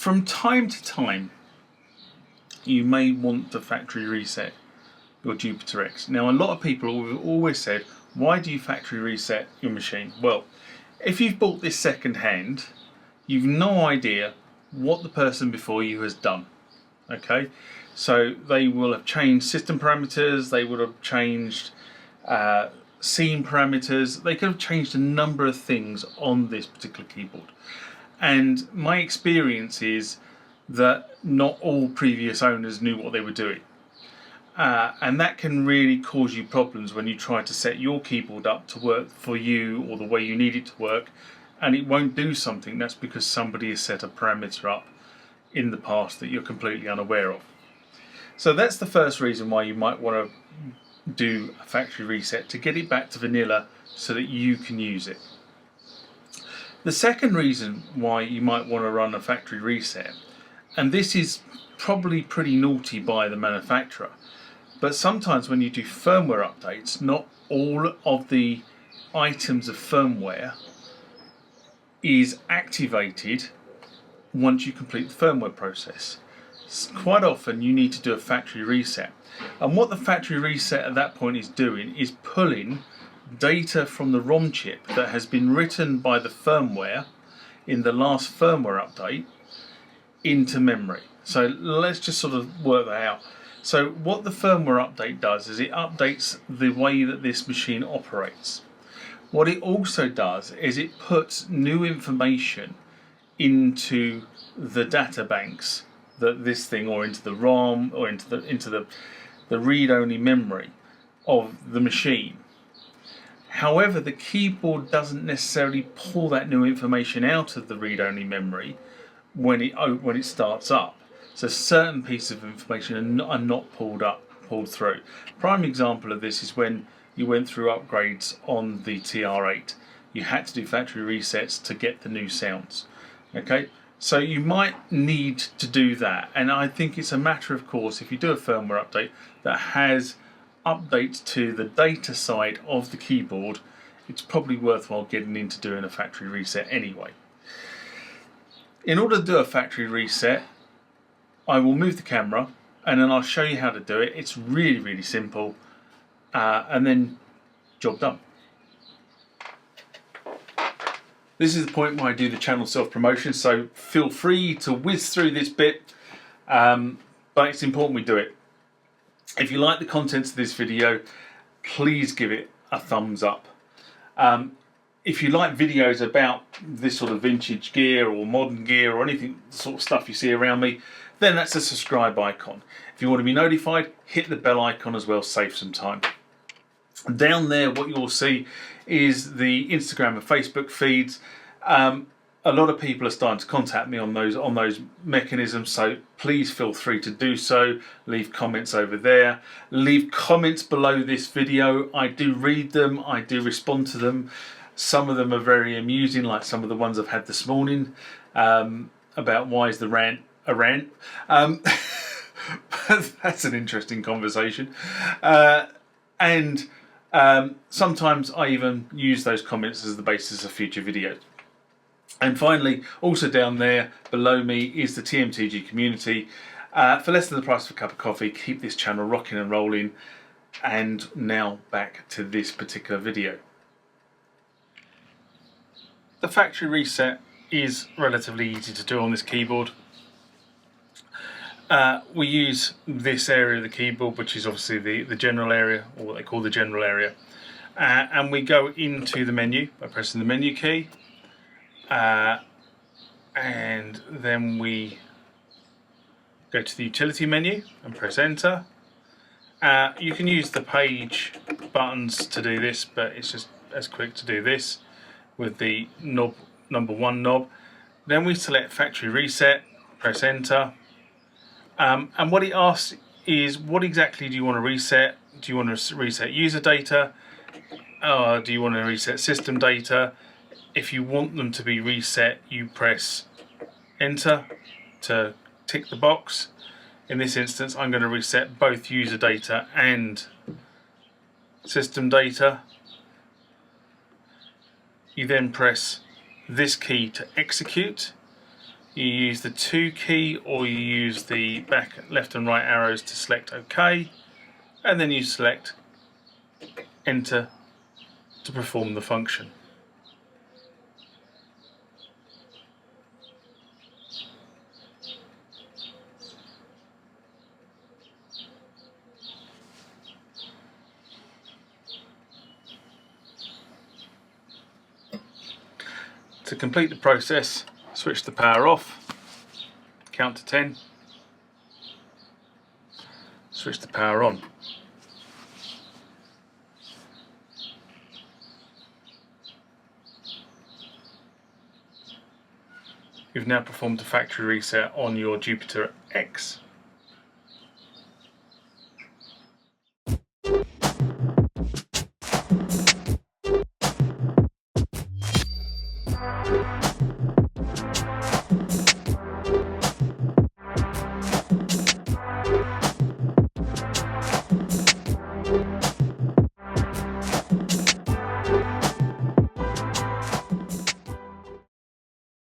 From time to time, you may want to factory reset your Jupiter-X. Now, a lot of people have always said, why do you factory reset your machine? Well, if you've bought this second hand, you've no idea what the person before you has done. Okay, so they will have changed system parameters, they would have changed scene parameters, they could have changed a number of things on this particular keyboard. And my experience is that not all previous owners knew what they were doing. And that can really cause you problems when you try to set your keyboard up to work for you or the way you need it to work, and it won't do something. That's because somebody has set a parameter up in the past that you're completely unaware of. So that's the first reason why you might want to do a factory reset, to get it back to vanilla so that you can use it. The second reason why you might want to run a factory reset, and this is probably pretty naughty by the manufacturer, but sometimes when you do firmware updates, not all of the items of firmware is activated once you complete the firmware process. Quite often you need to do a factory reset, and what the factory reset at that point is doing is pulling data from the ROM chip that has been written by the firmware in the last firmware update into memory. So let's just sort of work that out. So what the firmware update does is it updates the way that this machine operates. What it also does is it puts new information into the data banks that this thing, or into the ROM, or into the read-only memory of the machine. However, the keyboard doesn't necessarily pull that new information out of the read-only memory when it starts up. So certain pieces of information are not pulled through. Prime example of this is when you went through upgrades on the TR8. You had to do factory resets to get the new sounds. Okay, so you might need to do that, and I think it's a matter of course, if you do a firmware update that has updates to the data side of the keyboard, it's probably worthwhile getting into doing a factory reset anyway. In order to do a factory reset, I will move the camera and then I'll show you how to do it. It's really, really simple, and then job done. This is the point where I do the channel self-promotion, so feel free to whiz through this bit, but it's important we do it. If you like the contents of this video, please give it a thumbs up. If you like videos about this sort of vintage gear or modern gear or anything sort of stuff you see around me, then that's the subscribe icon. If you want to be notified, hit the bell icon as well, save some time. Down there what you'll see is the Instagram and Facebook feeds. A lot of people are starting to contact me on those mechanisms, so please feel free to do so. Leave comments over there. Leave comments below this video. I do read them, I do respond to them. Some of them are very amusing, like some of the ones I've had this morning about why is the rant a rant. That's an interesting conversation. Sometimes I even use those comments as the basis of future videos. And finally, also down there below me is the TMTG community. For less than the price of a cup of coffee, keep this channel rocking and rolling. And now back to this particular video. The factory reset is relatively easy to do on this keyboard. We use this area of the keyboard, which is obviously the general area, or what they call the general area. And we go into the menu by pressing the menu key. And then we go to the utility menu and press enter. You can use the page buttons to do this, but it's just as quick to do this with the number 1 knob. Then we select factory reset, press enter, and what it asks is, what exactly do you want to reset? Do you want to reset user data? Do you want to reset system data? If you want them to be reset, you press enter to tick the box. In this instance, I'm going to reset both user data and system data. You then press this key to execute, You use the 2 key, or you use the back left and right arrows to select OK, and then you select Enter to perform the function. To complete the process, switch the power off, count to 10, switch the power on. You've now performed a factory reset on your Jupiter-X.